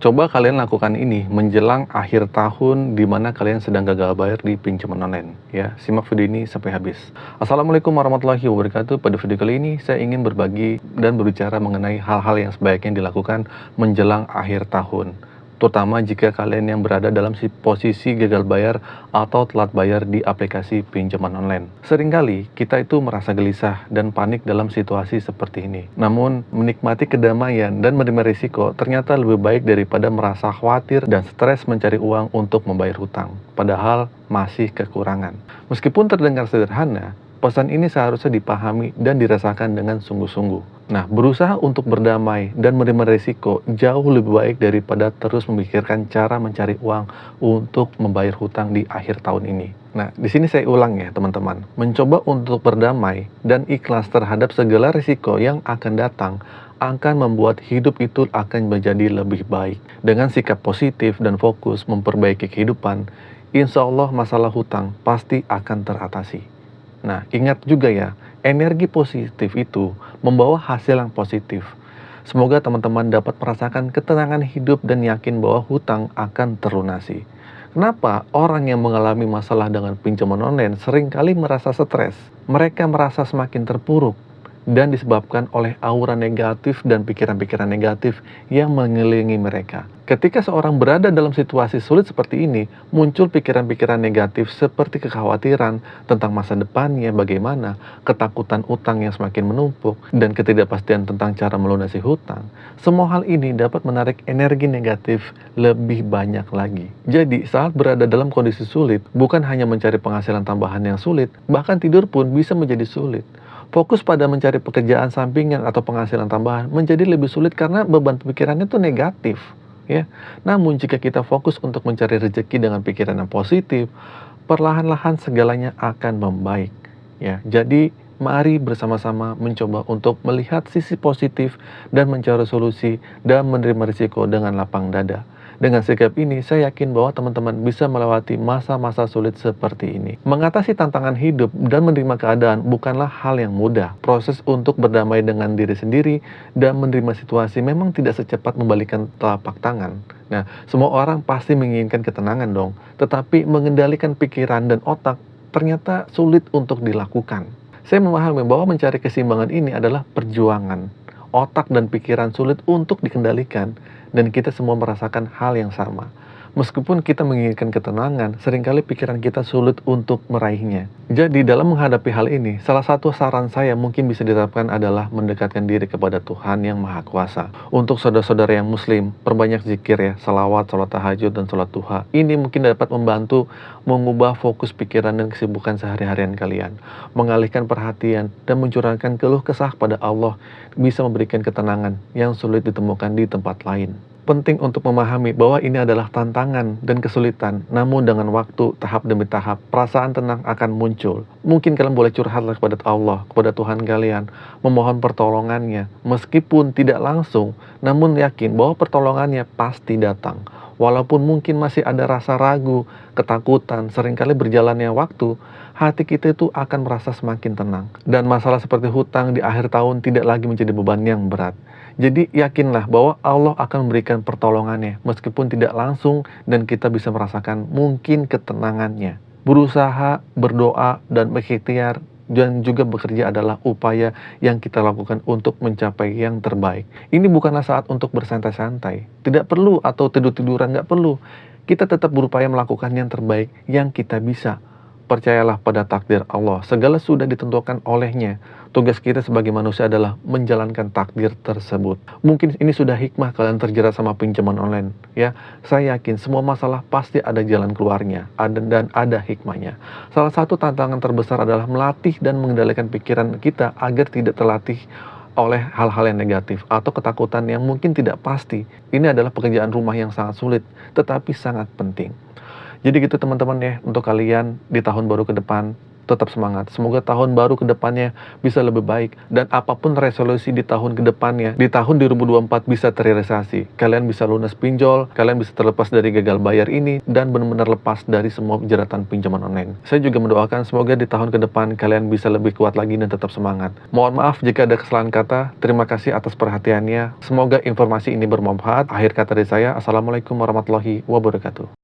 Coba kalian lakukan ini menjelang akhir tahun di mana kalian sedang gagal bayar di pinjaman online. Ya, simak video ini sampai habis. Assalamualaikum warahmatullahi wabarakatuh. Pada video kali ini saya ingin berbagi dan berbicara mengenai hal-hal yang sebaiknya dilakukan menjelang akhir tahun. Terutama jika kalian yang berada dalam posisi gagal bayar atau telat bayar di aplikasi pinjaman online. Seringkali kita itu merasa gelisah dan panik dalam situasi seperti ini. Namun, menikmati kedamaian dan menerima risiko ternyata lebih baik daripada merasa khawatir dan stres mencari uang untuk membayar hutang. Padahal masih kekurangan. Meskipun terdengar sederhana, pesan ini seharusnya dipahami dan dirasakan dengan sungguh-sungguh. Nah, berusaha untuk berdamai dan menerima risiko jauh lebih baik daripada terus memikirkan cara mencari uang untuk membayar hutang di akhir tahun ini. Nah, di sini saya ulang ya teman-teman. Mencoba untuk berdamai dan ikhlas terhadap segala risiko yang akan datang akan membuat hidup itu akan menjadi lebih baik. Dengan sikap positif dan fokus memperbaiki kehidupan, insya Allah masalah hutang pasti akan teratasi. Nah, ingat juga ya, energi positif itu membawa hasil yang positif. Semoga teman-teman dapat merasakan ketenangan hidup dan yakin bahwa hutang akan terlunasi. Kenapa orang yang mengalami masalah dengan pinjaman online seringkali merasa stres? Mereka merasa semakin terpuruk dan disebabkan oleh aura negatif dan pikiran-pikiran negatif yang mengelilingi mereka. Ketika seorang berada dalam situasi sulit seperti ini, muncul pikiran-pikiran negatif seperti kekhawatiran tentang masa depannya bagaimana, ketakutan utang yang semakin menumpuk, dan ketidakpastian tentang cara melunasi hutang. Semua hal ini dapat menarik energi negatif lebih banyak lagi. Jadi, saat berada dalam kondisi sulit, bukan hanya mencari penghasilan tambahan yang sulit, bahkan tidur pun bisa menjadi sulit. Fokus pada mencari pekerjaan sampingan atau penghasilan tambahan menjadi lebih sulit karena beban pikirannya itu negatif. Ya. Namun jika kita fokus untuk mencari rezeki dengan pikiran yang positif, perlahan-lahan segalanya akan membaik. Ya. Jadi mari bersama-sama mencoba untuk melihat sisi positif dan mencari solusi dan menerima risiko dengan lapang dada. Dengan sikap ini, saya yakin bahwa teman-teman bisa melewati masa-masa sulit seperti ini. Mengatasi tantangan hidup dan menerima keadaan bukanlah hal yang mudah. Proses untuk berdamai dengan diri sendiri dan menerima situasi memang tidak secepat membalikan telapak tangan. Nah, semua orang pasti menginginkan ketenangan dong. Tetapi mengendalikan pikiran dan otak ternyata sulit untuk dilakukan. Saya memahami bahwa mencari keseimbangan ini adalah perjuangan. Otak dan pikiran sulit untuk dikendalikan, dan kita semua merasakan hal yang sama. Meskipun kita menginginkan ketenangan, seringkali pikiran kita sulit untuk meraihnya. Jadi dalam menghadapi hal ini, salah satu saran saya mungkin bisa diterapkan adalah mendekatkan diri kepada Tuhan yang Maha Kuasa. Untuk saudara-saudara yang muslim, perbanyak zikir ya, salawat, salat tahajud, dan salat duha. Ini mungkin dapat membantu mengubah fokus pikiran dan kesibukan sehari-harian kalian. Mengalihkan perhatian dan mencurahkan keluh kesah pada Allah bisa memberikan ketenangan yang sulit ditemukan di tempat lain. Penting untuk memahami bahwa ini adalah tantangan dan kesulitan, namun dengan waktu, tahap demi tahap, perasaan tenang akan muncul. Mungkin kalian boleh curhat kepada Allah, kepada Tuhan kalian, memohon pertolongannya, meskipun tidak langsung, namun yakin bahwa pertolongannya pasti datang. Walaupun mungkin masih ada rasa ragu, ketakutan, seringkali berjalannya waktu, hati kita itu akan merasa semakin tenang. Dan masalah seperti hutang di akhir tahun tidak lagi menjadi beban yang berat. Jadi yakinlah bahwa Allah akan memberikan pertolongannya meskipun tidak langsung dan kita bisa merasakan mungkin ketenangannya. Berusaha, berdoa, dan berikhtiar dan juga bekerja adalah upaya yang kita lakukan untuk mencapai yang terbaik. Ini bukanlah saat untuk bersantai-santai. Tidak perlu atau tidur-tiduran, nggak perlu. Kita tetap berupaya melakukan yang terbaik yang kita bisa. Percayalah pada takdir Allah, segala sudah ditentukan olehnya. Tugas kita sebagai manusia adalah menjalankan takdir tersebut. Mungkin ini sudah hikmah kalian terjerat sama pinjaman online. Ya, saya yakin semua masalah pasti ada jalan keluarnya, dan ada hikmahnya. Salah satu tantangan terbesar adalah melatih dan mengendalikan pikiran kita agar tidak terlatih oleh hal-hal yang negatif atau ketakutan yang mungkin tidak pasti. Ini adalah pekerjaan rumah yang sangat sulit, tetapi sangat penting. Jadi gitu teman-teman ya, untuk kalian di tahun baru ke depan, tetap semangat. Semoga tahun baru ke depannya bisa lebih baik. Dan apapun resolusi di tahun ke depannya, di tahun 2024 bisa terrealisasi. Kalian bisa lunas pinjol, kalian bisa terlepas dari gagal bayar ini, dan benar-benar lepas dari semua jeratan pinjaman online. Saya juga mendoakan semoga di tahun ke depan kalian bisa lebih kuat lagi dan tetap semangat. Mohon maaf jika ada kesalahan kata. Terima kasih atas perhatiannya. Semoga informasi ini bermanfaat. Akhir kata dari saya, Assalamualaikum warahmatullahi wabarakatuh.